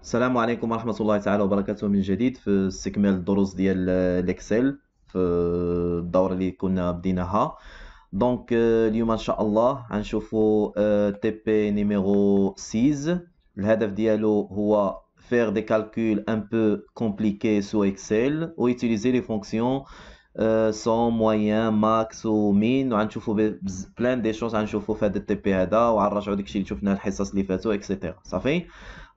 السلام عليكم ورحمة الله تعالى وبركاته من جديد في استكمال الدروس ديال الإكسل في الدورة اللي كنا بديناها. دونك اليوم إن شاء الله غنشوفوا تي بي نيميرو 6. الهدف ديالو هو faire des calculs un peu compliqués sous Excel و utiliser les fonctions son moyen max و min وغنشوفوا بلان دي شوز غنشوفوا في هذا التي بي هذا وغنراجعوا داكشي اللي شفناه الحصص اللي فاتوا اكسيتيرا صافي.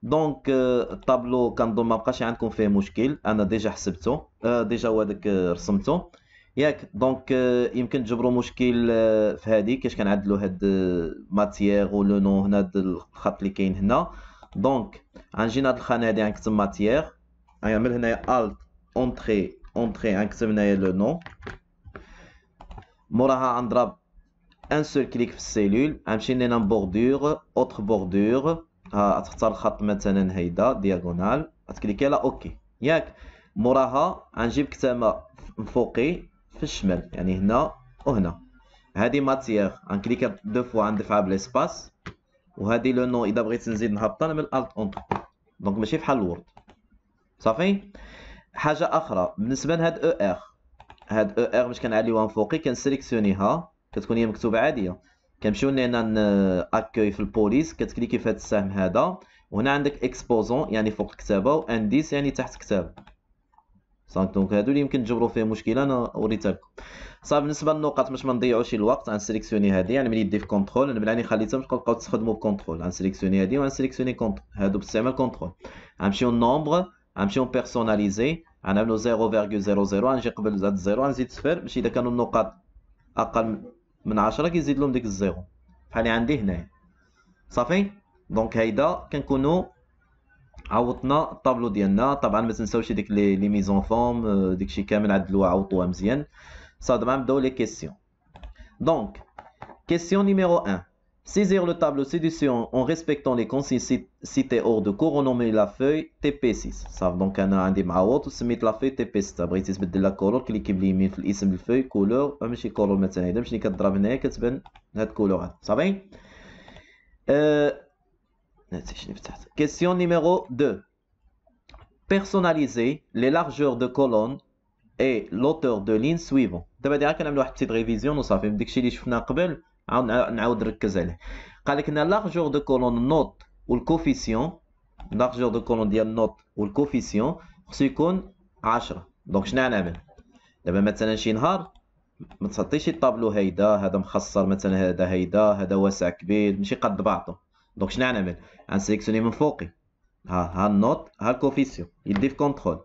دونك الطابلو كنظن ما بقاش عندكم فيه مشكل، انا ديجا حسبته ديجا هو داك رسمته ياك. دونك يمكن تجبروا مشكل في هذه كاش كنعدلوا هاد ماتيير و لو نو هنا هاد الخط اللي كاين هنا. دونك غنجي لهاد الخانه هادي غنكتب ماتيير، غنعمل هنايا الت اونتري غنكتب هنايا لو نو، موراها غنضرب ان سول كليك في السيلول، غنمشي لهنا بوردور اوتر بوردور، تختار الخط مثلا هيدا دياغونال غتكليكي على اوكي ياك. موراها غنجيب كتامه فوقي في الشمال يعني هنا وهنا، هادي ماتيير غنكليكي دو فوا غندفعها بليسباس، وهادي لو نو اذا بغيت نزيد نهبطها نعمل الت اونتر. دونك ماشي بحال الوورد صافي. حاجه اخرى بالنسبه لهاد او ار، هاد او ار باش كنعليوها من فوقي كنسيليكسيونيها كتكون هي مكتوبه عاديه، كنمشيو لهنا اكوي في البوليس كتكليكي في هاد السهم هذا، وهنا عندك اكسبوزون يعني فوق الكتابه وانديس يعني تحت الكتابه. صافي دونك هادو اللي يمكن تجبروا فيه مشكل انا وريتها لكم. صافي بالنسبه للنقط باش ما نضيعوش الوقت غنسيليكسيوني هادي، يعني ملي دي في كونترول انا بلاني خليتها باش تبقاو تستخدموا بكونترول، غنسيليكسيوني هادي وغنسيليكسيوني كونترول هادو باستعمال كونترول. غنمشيو للنومبر غنمشيو بيرسوناليزي غنعملو 0.00 غنجي قبل هاد الزيرو غنزيد صفر باش اذا كانوا النقاط اقل من 10 كيزيد لهم ديك الزيرو بحال اللي عندي هنايا صافي. دونك هيدا كنكونوا عوضنا الطابلو ديالنا. طبعا ما تنساوش ديك لي ميزون فورم داكشي كامل عدلوها عوضوها مزيان. صافي دابا نبداو لي كيسيون. دونك question numéro 1. Saisir le tableau séduction en respectant les consignes citées hors de cours, renommer la feuille TP6. صافي دونك انا عندي معوض وسميت لا فوي TP6. بغيتي تبدل لها كولور كليكي باليمين في الاسم الفوي كولور، ماشي كولور مثلا هيدا ماشي كتضرب هنايا كتبان هاد الكولور هاد صافي. Question numéro 2. Personnaliser les largeurs de colonne et l'auteur de ligne suivant. دابا ديالك كنعمل واحد بتيت ريفيزيون وصافي داكشي اللي شفناه قبل نعاود نركز عليه. قال لك هنا لارجور دو كولون نوت والكوفيسيون، لارجور دو كولون ديال نوت والكوفيسيون خصو يكون 10. دونك شنو غنعمل دابا مثلا شي نهار ما تصطيش الطابلو هيدا هذا مخصر مثلا هذا واسع كبير ماشي قد بعضه. دونك شنو غنعمل غنسيليكسيوني من فوقي ها النوت ها الكوفيسيون يدي في كونترول،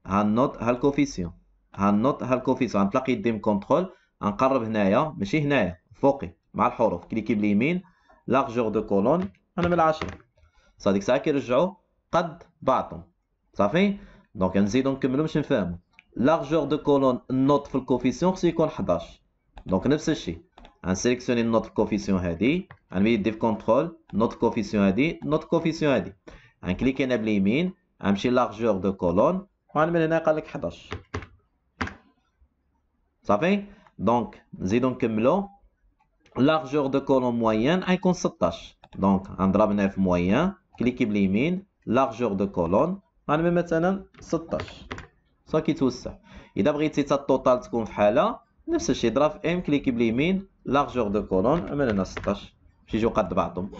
ها النوت ها الكوفيسيون ها النوت ها الكوفيسيون غنطلق يدي من كونترول غنقرب هنايا ماشي هنايا فوقي مع الحروف كليكي باليمين لارجور دو كولون انا من 10. صافي ديك الساعه كيرجعوا قد بعضهم صافي. دونك نزيدو نكملو باش نفهمو. لارجور دو كولون النوت في الكوفيسيون خصو يكون 11. دونك نفس الشيء غنسيليكسيوني النوت الكوفيسيون هادي غنمشي يدي في كونترول نوت كوفيسيون هادي نوت كوفيسيون هادي غنكليكي هنا باليمين غنمشي لارجور دو كولون وغنعمل هنا قال لك 11 صافي. دونك نزيدو نكملو لارجور دو كولون موين غيكون 16. دونك غنضرب هنا في موين كليكي باليمين لارجور دو كولون غنعمل مثلا 16 صافي كيتوسع. اذا بغيتي حتى التوتال تكون فحالها نفس الشيء ضرب في ام كليكي باليمين لارجور دو كولون عمل هنا 16 باش يجيو قد بعضهم.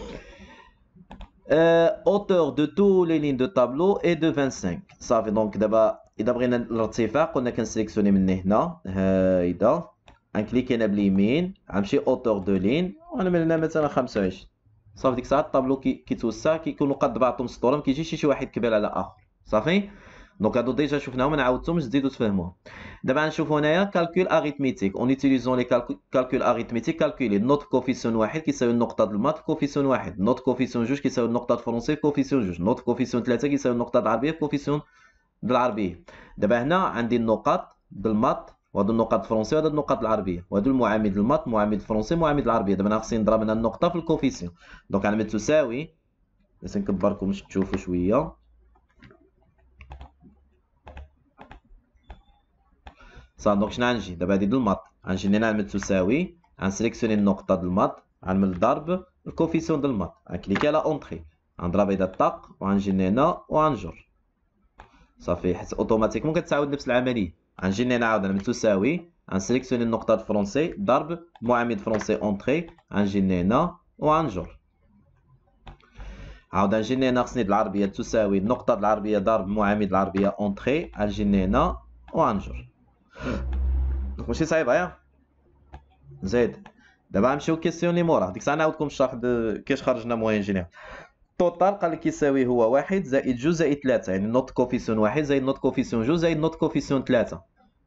hauteur de tous les lignes de tableau est de 25. صافي دونك دابا اذا بغينا الارتفاع قلنا كنسيليكسيوني من هنا هايدا غنكليكي هنا باليمين غنمشي hauteur de ligne وغنعمل هنا مثلا 25. صافي ديك الساعه الطابلو كيتوسع كيكونوا قد بعضهم سطور ما كيجيش شي واحد كبير على اخر صافي. دونك هادو ديجا شفناهم ما نعاودتهمش تزيدوا تفهموهم. دابا نشوفوا هنايا كالكول اريثميتيك اون يوتيليزون لي كالكول اريثميتيك كالكولي نوت كوفيسيون واحد كيساوي النقطه د المات كوفيسيون واحد، نوت كوفيسيون جوج كيساوي النقطه د فرونسي كوفيسيون جوج، نوت كوفيسيون ثلاثه كيساوي النقطه د العربيه كوفيسيون د العربيه. دابا هنا عندي النقاط د المات وهادو النقاط الفرونسي وهادو النقاط العربيه وهادو المعامل المات معامل الفرونسي معامل العربيه. دابا انا خصني نضرب هنا النقطه في الكوفيسيون. دونك غنعمل تساوي باش نكبركم باش تشوفوا شويه. صافي دونك شنو غنجي دابا هادي د المات غنجي هنا نعمل تساوي غنسيليكسيوني النقطه د المات غنعمل ضرب الكوفيسيون د المات غنكليكي على اونطري غنضرب هيدا الطاق وغنجي هنا وغنجر صافي، حيت اوتوماتيكمون كتعاود نفس العمليه. غنجي هنا عاود من تساوي، غنسيليكسيوني النقطه فرونسي ضرب معامل فرونسي اونطري، غنجي هنا وغنجر. عاود غنجي هنا خصني العربيه تساوي النقطه العربيه ضرب معامل العربيه اونطري، غنجي هنا وغنجر. دونك ماشي صعيبه ياك. زيد دابا غنمشيو كيسيون اللي موراه، ديك الساعه نعاودكم الشرح كيفاش خرجنا موين جينيرال. التوتال قال لك يساوي هو 1 زائد 2 زائد 3، يعني نوت كوفيسيون 1 زائد نوت كوفيسيون 2 زائد نوت كوفيسيون 3.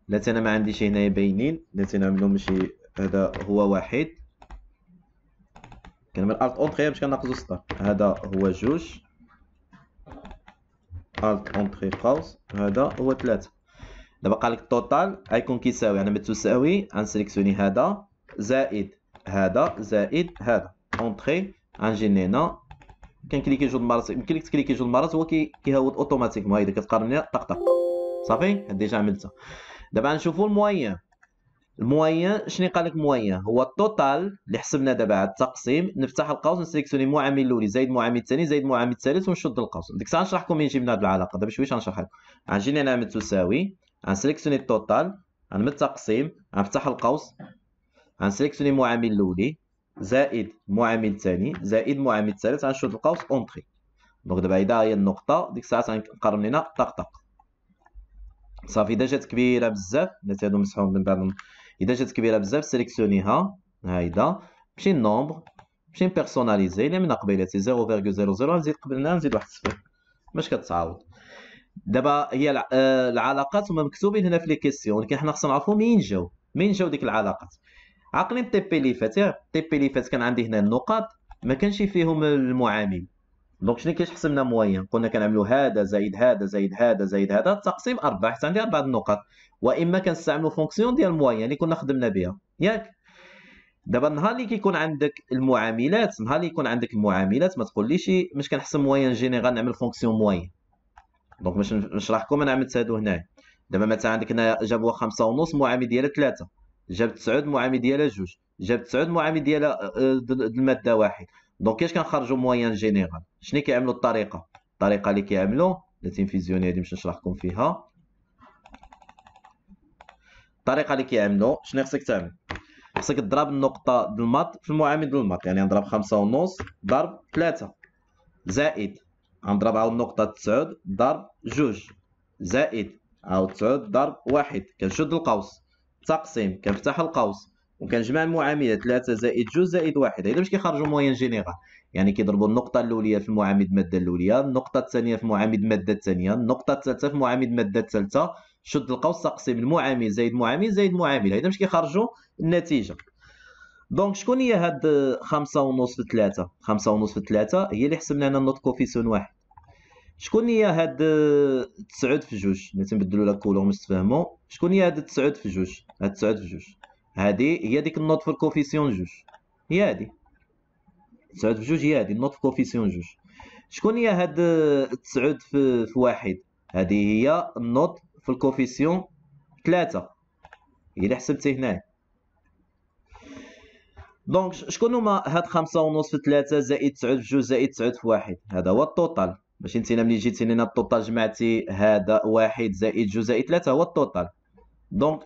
لاتي انا ما عنديش هنايا باينين، لاتي نعملو ماشي هذا هو 1 كنعمل الت اونطري باش كناقصو سطر، هذا هو 2 الت اونطري قوس، هذا هو 3. دابا قال لك التوتال غيكون كيساوي، انا متساوي غنسيليكسيوني هذا زائد هذا زائد هذا اونطري، غنجي هنا كنكليكي جوج مرات، يمكن لك تكليكي جوج مرات هو كيهود اوتوماتيكمون. هايدا كتقارن ليا طق طق صافي، ديجا عملتها. دابا نشوفوا الموين. الموين شنو قال لك؟ الموين هو التوتال اللي حسبنا دابا على التقسيم، نفتح القوس نسيليكسيوني المعامل الاولي زائد المعامل الثاني زائد المعامل الثالث ونشد القوس. ديك الساعه نشرح لكم منين جبنا هذه العلاقه، دابا شويه غنشرح لكم. غنجي هنا من تساوي، غنسيليكسيوني التوتال، غنمد التقسيم، غنفتح القوس، غنسيليكسيوني المعامل الاولي زائد المعامل الثاني زائد المعامل الثالث، غنشد القوس اونطري. دونك دابا هيدا هي النقطه، ديك الساعه غنقارن لنا طق طق صافي. اذا جات كبيره بزاف، الناس هادو مسحوهم من بعد، اذا جات كبيره بزاف سيليكسيونيها هايدا، ماشي النومبر، ماشي بيرسوناليزي اللي من قبيلتي 0.00 نزيد قبلنا نزيد واحد الصفر باش كتعاود. دابا هي العلاقات هما مكتوبين هنا في لي كيسيون، ولكن حنا خصنا نعرفوا منين جاو ديك العلاقات. عاقلين التي بي اللي فات، التي بي اللي فات كان عندي هنا النقاط ما كانش فيهم المعامل. دونك شنو كاش حسبنا موين؟ قلنا كنعملوا هذا زائد هذا زائد هذا زائد هذا تقسيم 4، حيت عندي 4 النقط. واما كنستعملوا فونكسيون ديال الموين اللي كنا خدمنا بها ياك. دابا النهار اللي كيكون عندك المعاملات، ما تقوليش باش كنحسب موين جينيرال نعمل فونكسيون موين. دونك باش نشرح لكم انا عملت هادو هنايا. دابا مثلا عندك هنا جابوها 5.5 معامل ديالها 3، جاب 9 معامل ديالها 2، جاب 9 معامل ديالها الماده 1. دونك كيفاش كنخرجوا موين جينيرال؟ شنو كيعملوا الطريقه اللي كيعملوا التي فيزيوني هذه باش نشرح لكم فيها. الطريقه اللي كيعملوا شنو خصك تعمل؟ خصك تضرب النقطه د الماط في المعامل د الماط، يعني نضرب 5.5 ضرب 3 زائد غنضرب عاود النقطه 9 ضرب 2 زائد عاود 9 ضرب 1، كنشد القوس تقسيم، كنفتح القوس وكنجمع المعاملات 3 زائد 2 زائد 1. هذا باش كيخرجوا موين جينيرال، يعني كيضربوا النقطه الاوليه في المعامل الماده الاوليه، النقطه الثانيه في المعامل الماده الثانيه، النقطه الثالثه في المعامل الماده الثالثه، شد القوس تقسيم المعامل زائد معامل زائد معامل. هذا باش كيخرجوا النتيجه. دونك شكون هي هاد 5.5 في 3؟ 5.5 في 3 هي اللي حسبنا هنا النوت كوفيسيون 1. شكون هي هاد 9 في 2؟ ملي تنبدلوا لا كولور باش تفهموا. شكون هي هاد 9 في 2؟ هاد 9 في 2 هادي هي ديك النوت في الكوفيسيون 2، هي هادي 9 في 2 هي هادي النوت في كوفيسيون 2. شكون هي هاد 9 في 1؟ هادي هي النوت في الكوفيسيون 3، هي اللي حسبتي هنايا. دونك شكون هما هاد 5.5 في 3 زائد 9 في 2 زائد 9 في 1؟ هذا هو التوتال. ماشي نتينا ملي جيتي لنا التوتال جمعتي هذا 1 زائد 2 زائد 3 هو التوتال. دونك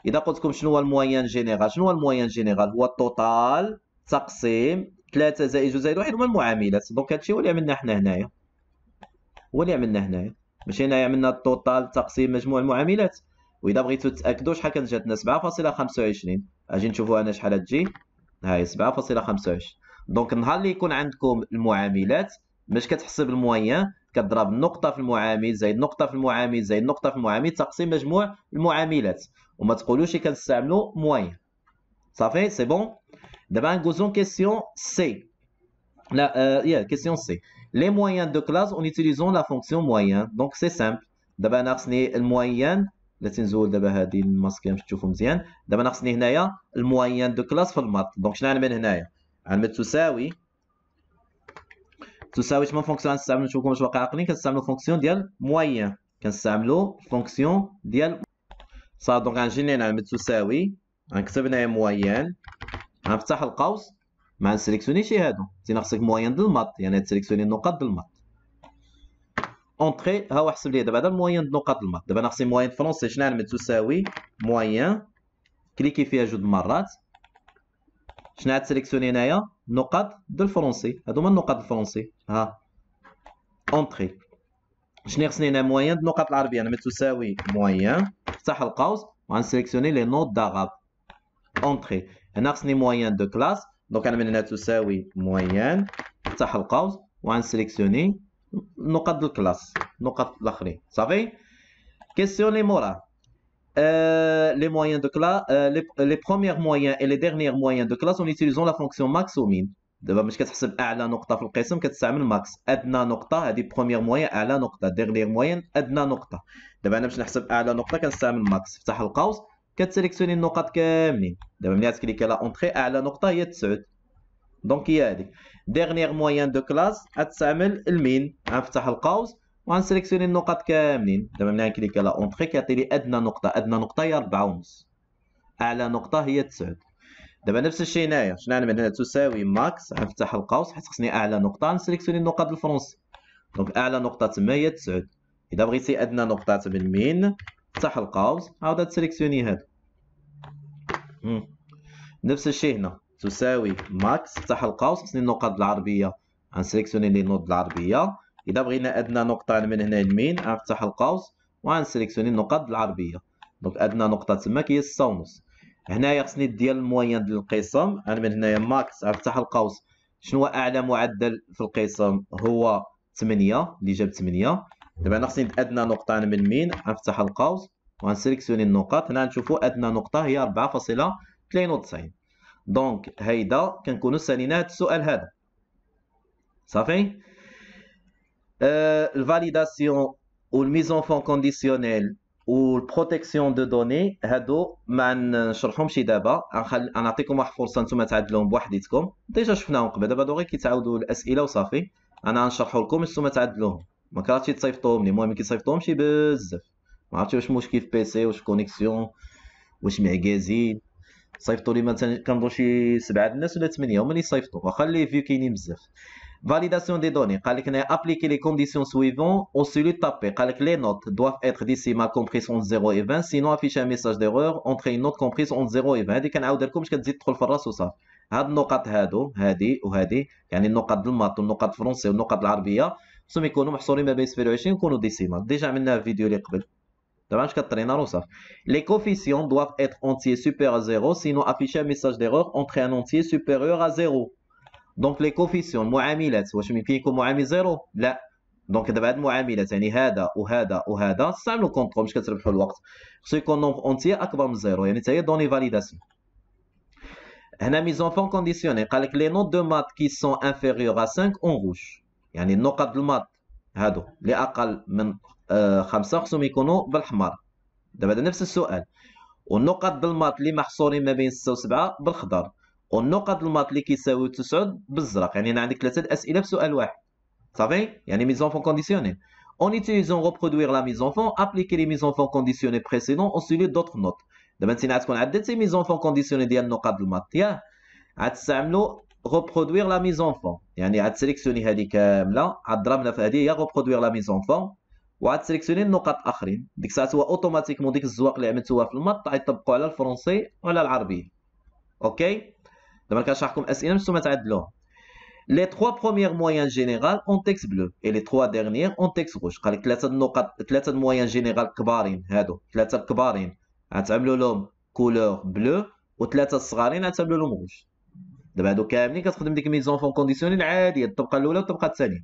اذا قلت لكم شنو هو الموين جينيرال، شنو هو الموين جينيرال؟ هو التوتال تقسيم 3 زائد 2 زائد 1 هما المعاملات. دونك هادشي هو اللي عملنا حنا هنايا، ماشي هنايا عملنا التوتال تقسيم مجموع المعاملات. واذا بغيتو تاكدوا شحال كانت جاتنا 7.25، اجي نشوفوا انا شحال تجي، هاي 7.25. دونك النهار اللي يكون عندكم المعاملات باش كتحسب الموين كتضرب النقطة في المعامل زائد نقطة في المعامل زائد نقطة في المعامل تقسيم مجموع المعاملات، وما تقولوش كنستعملوا موين. صافي سي بون. دابا ندوزو كيسيون سي. لا كيسيون سي. Les moyens de classe en utilisant la fonction moyenne. Donc c'est simple. دابا انا خصني الموين، لا تنزول دابا هادي الماسكه باش تشوفوا مزيان. دابا انا خصني هنايا الموين دو كلاس في الماط. دونك شنو غنعمل هنايا؟ غنمد تساوي شنو فونكسيون غنستعملو؟ نشوفكم واش واقع عاقلين. كنستعملو فونكسيون ديال موين، صافي. دونك غنجي هنا نعمل تساوي، غنكتب هنايا موين، غنفتح القوس ما نسيليكسيونيش هادو، انت خصك موين د المات، يعني تسيليكسيوني النقاط د المات. اونطري ها هو حسب لي دابا هذا الموين د نقاط المات. دابا انا خصني موين فرونسي شنو نعمل؟ تساوي موين، كليكي فيها جوج مرات، شنو غتسيليكسيوني هنايا؟ النقاط د الفرونسي، هادو هما النقاط الفرونسي. ها اونطري شنو خصني هنا؟ موين د النقاط العربيه، نعمل تساوي موين افتح القوس وغنسيليكسيوني لي نوت داراب. اونطري هنا خصني موين دو كلاس، دونك غنعمل هنا تساوي موين افتح القوس وغنسيليكسيوني النقاط د الكلاس، النقاط الاخرين. صافي. كيسيون لي موراه. Les moyens de classe, les premiers moyens et les derniers moyens de classe en utilisant la fonction max ou min. دابا باش كتحسب اعلى نقطه في القسم كتستعمل ماكس، ادنى نقطه هذه بروميير موين، اعلى نقطه ديرنيير موين ادنى نقطه. دابا انا باش نحسب اعلى نقطه كنستعمل ماكس، افتح القوس كتسيليكسيوني النقاط كاملين. دابا ملي غتكليكي على اونطري اعلى نقطه هي 9، دونك هي هذيك. ديرنيير موين دو كلاس غتستعمل المين، غنفتح القوس وغنسيليكسيوني النقاط كاملين. دابا ملي غنكليكي على اونطري كيعطي لي ادنى نقطه، ادنى نقطه هي 4.5، اعلى نقطه هي 9. دابا نفس الشيء هنايا، شنو غنعمل هنا؟ تساوي ماكس، غنفتح القوس حيت خصني اعلى نقطه، نسيليكسيوني النقاط الفرونسي، دونك اعلى نقطه تما هي 9. اذا بغيتي ادنى نقطه تما من، افتح القوس عاود تسيليكسيوني هادو. نفس الشيء هنا، تساوي ماكس افتح القوس، خصني النقاط العربيه غنسيليكسيوني لي نوت العربيه. اذا بغينا ادنى نقطه من هنا لمين، غنفتح القوس وغنسيليكسيوني النقاط العربيه، دونك ادنى نقطه تما هي 6.5. هنايا خصني ديال الموين ديال القسم، انا من هنايا ماكس غنفتح القوس، شنو هو اعلى معدل في القسم؟ هو 8 اللي جاب 8. دابا انا خصني ادنى نقطه من مين، غنفتح القوس وغنسيليكسيوني النقاط. هنا نشوفوا ادنى نقطه هي 4.92. دونك هيدا كنكونوا سالينا هذا السؤال هذا. صافي. الفاليداسيون والميزون فون كونديسيونيل والبروتيكسيون دو دوني هادو ما نشرحهمش دابا، غنعطيكم واحد الفرصه نتوما تعدلوهم بوحديتكم، ديجا شفناهم قبل، دابا غير كيتعاودوا الاسئله وصافي. انا غنشرحو لكم نتوما تعدلوهم، ما كرهتش تصيفطوهم لي، المهم كيصيفطوهمش بزاف، ما عرفتش واش مشكل في بيسي، واش كونيكسيون، واش معكازين. صيفطوا لي مثلا كنظن شي 7 الناس ولا 8 هما اللي صيفطوا، واخا لي فيو كاينين بزاف. Validation des données. قال لك هنا appliquer les conditions suivantes au celui tapé. قال لك les notes doivent être décimales comprises entre 0 et 20 sinon afficher un message d'erreur entre une note comprise entre 0 et 20. هذه كنعاود لكم باش كتزيد تدخل في الراس وصافي. هاد النقط هادو، هادي وهادي، يعني النقط ديال الماط والنقط الفرنسي والنقط العربيه خصهم يكونوا محصورين ما بين 27 ويكونوا ديسيمال. ديجا عملناها في الفيديو اللي قبل. دابا باش كترينار وصافي. Les coefficients doivent être entiers supérieurs à 0 sinon afficher un message d'erreur entre un entier supérieur à 0. دونك لي كوفيسيون المعاملات واش يمكن يكون معامل زيرو؟ لا. دونك دابا هاد المعاملات يعني هذا وهذا وهذا تستعملوا كونترول باش كتربحوا الوقت، خصو يكون نومبر اونتيي اكبر من زيرو، يعني حتى هي دوني فاليداسيون. هنا ميزون فون كونديسيوني قال لك لي نوت دو مات كي سون انفيريور ا 5 اون روج، يعني النقط ديال المات هادو اللي اقل من 5 خصهم يكونوا بالحمر. دابا هذا نفس السؤال. والنقط ديال المات اللي محصورين ما بين 6 و 7 بالخضر، والنقط المات اللي كيساويو 9 بالزرق. يعني انا عندك 3 اسئله في سؤال واحد. صافي. يعني ميزون فون كونديسيونيل. En utilisant reproduire la mise en fond, appliquer les mises en fond conditionnées précédentes au sujet d'autres notes. دابا انت غتكون عدلتي ميز اون فون كونديسيوني ديال النقط المات، ياه غتستعملوا reproduire la mise en fond، يعني غتسيليكسيوني هذه كامله، غتضربنا في هذه هي reproduire la mise en fond، وغتسيليكسيوني النقط الاخرين. ديك الساعه هو اوتوماتيكمون ديك الزواق اللي عملتوها في المات غيطبقوا على الفرنسي وعلى العربيه. اوكي. دابا كنشرحكم اسئله باش نتوما تعدلوها. Les 3 premiers moyens généraux en texte bleu et les 3 derniers en texte rouge. قال لك 3 النقط، 3 الموين جينيرال كبارين، هادو 3 الكبارين غتعملوا لهم كولور بلو، و3 الصغارين غتعملوا لهم روج. دابا هادو كاملين كتخدم ديك ميزون فون كونديسيونيل العاديه، الطبقه الاولى والطبقه الثانيه.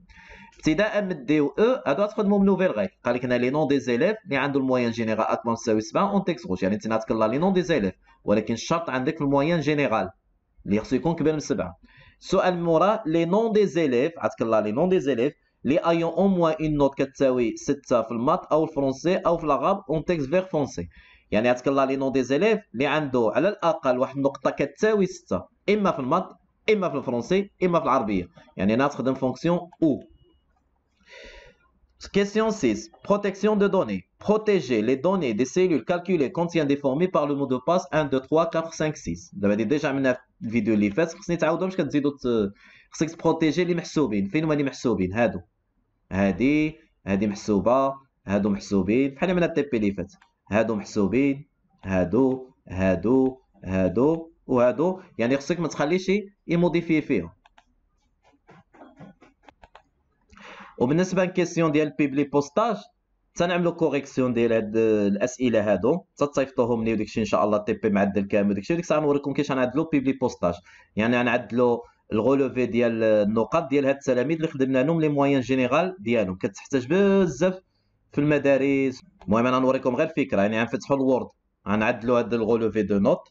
ابتداء من دي و او هادو غتخدمهم نوفيل غير. قال لك هنا لي نون دي زيليف اللي عنده الموين جينيرال اكبر من تساوي 7 اون تكست روج، يعني انت غتكرر لي نون دي زيليف، ولكن الشرط عندك الموين جينيرال اللي خصو يكون كبير من 7. السؤال موراه لي نون دي زيليف، غتكرر لي نون دي زيليف اللي ايون او موان اون نوت كتساوي 6 في المات او الفرونسي او في العرب اون تكست فيغ فرونسي. يعني غتكرر لي نون دي زيليف اللي عنده على الاقل واحد النقطه كتساوي 6 اما في المات اما في الفرونسي اما في العربيه، يعني انا غتخدم فونكسيون او. Question 6. Protection de données. Protéger les données des cellules calculées contiennent des formules par le mot de passe 1, 2, 3, 4, 5, 6. دابا هادي ديجا عملنا في الفيديو اللي فات، خصني تعاودو باش كتزيدو خصك تبروتيجي اللي محسوبين. فين هما اللي محسوبين؟ هادو، هادي محسوبة، هادو محسوبين بحال من التي بي اللي فات. هادو محسوبين، هادو وهادو، يعني خصك ما تخليش يموديفي فيهم. وبالنسبه للكيسيون ديال البيبلي بوستاج تنعملوا كوريكسيون ديال هاد الاسئله هادو تصيفطوهم لي وداكشي ان شاء الله تي بي معدل كامل وداكشي. ديك الساعه نوريكم كيفاش غنعدلوا بيبلي بوستاج، يعني غنعدلوا الغولوفي ديال النقاط ديال هاد التلاميذ اللي خدمنا لهم لي موين جينيرال ديالهم، كتحتاج بزاف في المدارس. المهم انا نوريكم غير الفكره، يعني غنفتحوا الوورد غنعدلوا هاد الغولوفي دو نوت،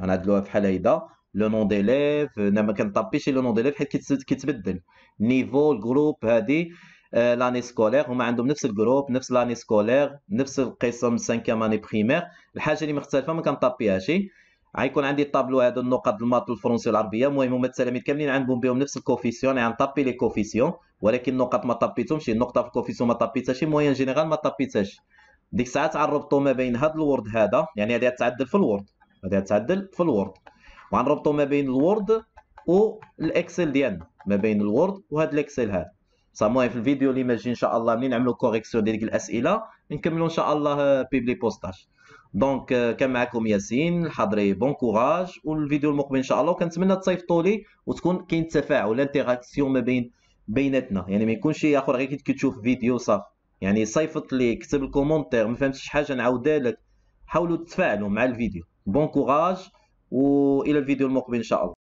غنعدلوها بحال هيدا. لو نون ديليف انا ما كنطابيش لو نون ديليف حيت كيتبدل نيفو الجروب هادي لاني سكولير، هما عندهم نفس الجروب نفس لاني سكولير نفس القسم 5 اني بريمير. الحاجه اللي مختلفه ما كنطابيهاش. غيكون عندي الطابلو هذا النقط الماط الفرنسي والعربيه. المهم هما التلاميذ كاملين عندهم بهم نفس الكوفيسيون، يعني نطابي لي كوفيسيون ولكن النقط ما طابيتهمش. النقطه في الكوفيسيون ما طابيتهاش، موين جينيرال ما طابيتهاش. ديك الساعه غنربطوا ما بين هذا الوورد هذا، يعني هذه غتعدل في الوورد، هذه غتعدل في الوورد، وغنربطوا ما بين الوورد والاكسل ديالنا، ما بين الوورد وهذا الاكسل هذا. المهم في الفيديو اللي ماجي ان شاء الله ملي نعملوا كوريكسيون ديال ديك الاسئله نكملوا ان شاء الله بيبلي بوستاج. دونك كان معكم ياسين الحضري، بون كوراج، والفيديو المقبل ان شاء الله. وكنتمنى تصيفطوا لي وتكون كاين تفاعل انتراكسيون ما بيناتنا، يعني ما يكونش اخر غير كي تشوف فيديو صافي. يعني صيفط لي، كتب الكومونتير، ما فهمتش شي حاجه نعاودها لك، حاولوا تتفاعلوا مع الفيديو. بون كوراج والى الفيديو المقبل ان شاء الله.